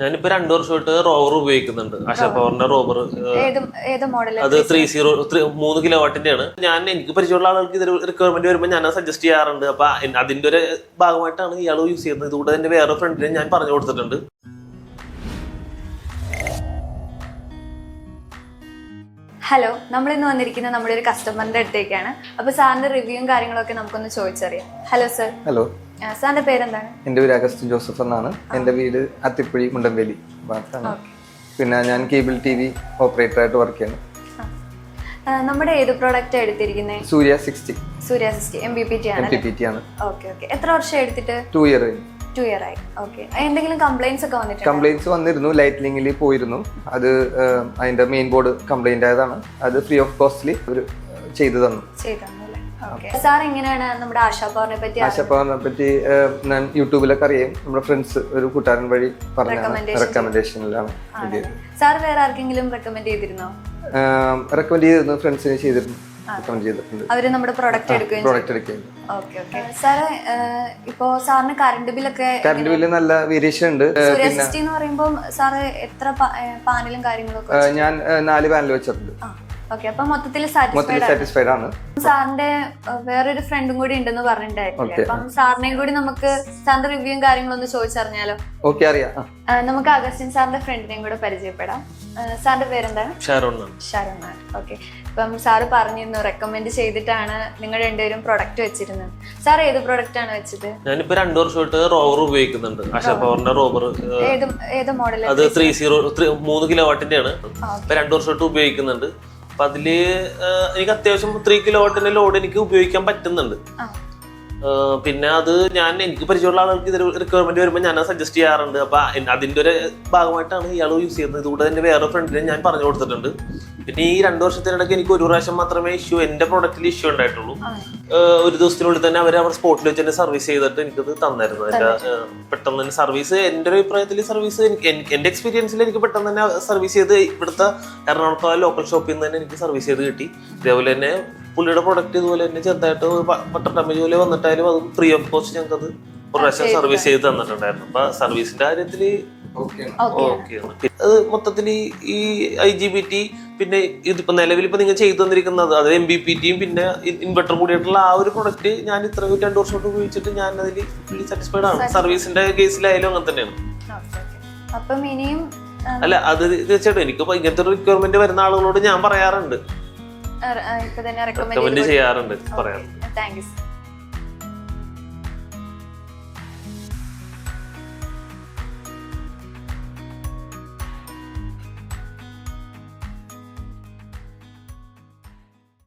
ഞാനിപ്പോ 2 വർഷമായിട്ട് റോവർ ഉപയോഗിക്കുന്നുണ്ട്. ആശാ പവറിന്റെ റോവർ. അത് 3 കിലോ വാട്ടിന്റെയാണ്. എനിക്ക് പരിചയമുള്ള ആളുകൾക്ക് ഇത് റിക്വയർമെന്റ് വരുമ്പോൾ ഞാൻ സജസ്റ്റ് ചെയ്യാറുണ്ട്. അപ്പൊ അതിന്റെ ഒരു ഭാഗമായിട്ടാണ് ഇയാൾ യൂസ് ചെയ്യുന്നത്. ഇതുകൂടെ എന്റെ വേറെ ഫ്രണ്ടിനെ ഞാൻ പറഞ്ഞു കൊടുത്തിട്ടുണ്ട്. ഹലോ, നമ്മൾ ഇന്ന് വന്നിരിക്കുന്നത് നമ്മുടെ ഒരു കസ്റ്റമറിന്റെ അടുത്തേക്കാണ്. അപ്പൊ സാറിന്റെ റിവ്യൂവും കാര്യങ്ങളൊക്കെ നമുക്കൊന്ന് ചോദിച്ചറിയാം. Hello sir. ഹലോ, സാറിന്റെ പേരെന്താണ്? എൻ്റെ പേര് അഗസ്റ്റിൻ ജോസഫ് എന്നാണ്. എൻ്റെ വീട് അത്തിപ്പുഴി മുണ്ടൻവേലി ഭാഗത്താണ്. പിന്നെ ഞാൻ കേബിൾ TV ഓപ്പറേറ്ററായിട്ട് വർക്ക് ചെയ്യുന്നു. നമ്മുടെ ഏത് പ്രോഡക്റ്റ് എടുത്തിരിക്കുന്നത്? സൂര്യ 60 MPPT ആണ്. ഓക്കെ. എത്ര വർഷം എടുത്തിട്ട്? 2 ഇയർ. 2 ഇയർ ആയി. ഓക്കെ. എന്തെങ്കിലും കംപ്ലൈന്റ്സ് ഒക്കെ വന്നിട്ടുണ്ടോ? കംപ്ലൈന്റ്സ് വന്നിരുന്നു. ലൈറ്റ്നിങ്ങിൽ പോയിരുന്നു. അത് അതിന്റെ മെയിൻ ബോർഡ് കംപ്ലൈന്റ് ആയതാണ്. അത് ഫ്രീ ഓഫ് കോസ്റ്റ്ലി ചെയ്തു തന്നു. സാർ എങ്ങനെയാണ് നമ്മുടെ ആശാ പവറിനെ പറ്റി ഞാൻ യൂട്യൂബിലൊക്കെ അറിയാം. നമ്മുടെ ഫ്രണ്ട്സ് ഒരു കൂട്ടുകാരൻ വഴി പറഞ്ഞ റെക്കമെൻഡേഷനിലാണ്. സാർ വേറെ ആർക്കെങ്കിലും റെക്കമെൻഡ് ചെയ്തിരുന്നോ? റെക്കമെൻഡ് ചെയ്തിരുന്നു, ഫ്രണ്ട്സിനെ ചെയ്തിരുന്നു. അവര് നമ്മുടെ പ്രോഡക്റ്റ് എടുക്കുകയും. സാറ് ഇപ്പോ സാറിന് കറണ്ട് ബില്ല് നല്ല വേരിയേഷൻ ഉണ്ട്. എന്ന് പറയുമ്പോൾ സാറ് എത്ര പാനലും കാര്യങ്ങളൊക്കെ? ഞാൻ 4 പാനൽ വെച്ചിട്ടുണ്ട്. ഓക്കെ, അപ്പൊ മൊത്തത്തിൽ സാറ്റിസ്ഫൈഡ് ആണ്. സാറിന്റെ വേറൊരു ഫ്രണ്ടും കൂടി ഉണ്ടെന്ന് പറഞ്ഞിട്ടുണ്ടായിരുന്നു. അപ്പം സാറിനെയും കൂടി നമുക്ക് സാറിന്റെ റിവ്യൂവും കാര്യങ്ങളൊന്ന് ചോദിച്ചറിഞ്ഞാലോ? ഓക്കെ, അറിയാം. നമുക്ക് അഗസ്റ്റിൻ സാറിന്റെ ഫ്രണ്ടിനെയും കൂടെ പരിചയപ്പെടാം. സാറിന്റെ പേരെന്താണ്? ഷാരോൺ. ഓക്കെ. ഇപ്പം സാറ് പറഞ്ഞിരുന്നു റെക്കമെൻഡ് ചെയ്തിട്ടാണ് നിങ്ങൾ രണ്ടുപേരും പ്രൊഡക്റ്റ് വെച്ചിരുന്നത്. സാർ ഏത് പ്രൊഡക്റ്റ് ആണ് വെച്ചത്? ഞാനിപ്പോ 2 വർഷമായിട്ട് റോവർ ഉപയോഗിക്കുന്നുണ്ട്. ആശാ പവറിന്റെ റോവർ. ഏത് മോഡൽ? അത് 3 കിലോ വാട്ടിന്റെയാണ്. ഇപ്പൊ 2 വർഷമായിട്ട് ഉപയോഗിക്കുന്നുണ്ട്. അപ്പൊ അതില് എനിക്ക് അത്യാവശ്യം 3 കിലോ വാട്ടിന്റെ ലോഡ് എനിക്ക് ഉപയോഗിക്കാൻ പറ്റുന്നുണ്ട്. പിന്നെ അത് എനിക്ക് പരിചയമുള്ള ആളുകൾക്ക് ഇത് റിക്വയർമെന്റ് വരുമ്പോൾ ഞാൻ സജസ്റ്റ് ചെയ്യാറുണ്ട്. അപ്പൊ അതിന്റെ ഒരു ഭാഗമായിട്ടാണ് ഇയാൾ യൂസ് ചെയ്യുന്നത്. ഇതുകൂടെ എന്റെ വേറെ ഫ്രണ്ടിനെ ഞാൻ പറഞ്ഞു കൊടുത്തിട്ടുണ്ട്. പിന്നെ ഈ 2 വർഷത്തിനിടയ്ക്ക് എനിക്ക് ഒരു പ്രാവശ്യം മാത്രമേ എന്റെ പ്രൊഡക്റ്റിൽ ഇഷ്യൂ ഉണ്ടായിട്ടുള്ളൂ. ഒരു ദിവസത്തിനുള്ളിൽ തന്നെ അവർ സ്പോട്ടിൽ വെച്ച് തന്നെ സർവീസ് ചെയ്തിട്ട് എനിക്കത് തന്നായിരുന്നു. എന്റെ പെട്ടെന്ന് തന്നെ സർവീസ്, എന്റെ ഒരു അഭിപ്രായത്തിൽ സർവീസ് എന്റെ എക്സ്പീരിയൻസിൽ എനിക്ക് പെട്ടെന്ന് തന്നെ സർവീസ് ചെയ്ത് ഇവിടുത്തെ എറണാകുളത്തെ ലോക്കൽ ഷോപ്പിൽ നിന്ന് തന്നെ എനിക്ക് സർവീസ് ചെയ്ത് കിട്ടി. ഇതേപോലെ തന്നെ പുള്ളിയുടെ പ്രൊഡക്റ്റ് ഇതുപോലെ തന്നെ ചെറുതായിട്ട് ബട്ടർ ഡാമേജ് പോലെ വന്നിട്ടായാലും അത് ഫ്രീ ഓഫ് കോസ്റ്റ് ഞങ്ങൾക്ക് അത് ഒരു പ്രാവശ്യം സർവീസ് ചെയ്ത് തന്നിട്ടുണ്ടായിരുന്നു. അപ്പൊ സർവീസിന്റെ കാര്യത്തില് അത് മൊത്തത്തിൽ ഈ IGBT, പിന്നെ ഇതിപ്പോ നിലവിൽ ഇപ്പൊ നിങ്ങൾ ചെയ്തു തന്നിരിക്കുന്നത് അത് MPPTയും പിന്നെ ഇൻവെർട്ടർ കൂടിയായിട്ടുള്ള ആ ഒരു പ്രൊഡക്റ്റ് ഞാൻ ഇത്ര 2 വർഷം ഉപയോഗിച്ചിട്ട് ഞാൻ അതിൽ ഫുള്ളി സാറ്റിസ്ഫൈഡ് ആണ്. സർവീസിന്റെ കേസിലായാലും അങ്ങനെ തന്നെയാണ്. അല്ല, അത് തീർച്ചയായിട്ടും എനിക്കിപ്പോ ഇങ്ങനത്തെ ഒരു റിക്വയർമെന്റ് വരുന്ന ആളുകളോട് ഞാൻ പറയാറുണ്ട്, റെക്കമെൻഡ് ചെയ്യാറുണ്ട്, പറയാറുണ്ട്. Thank you.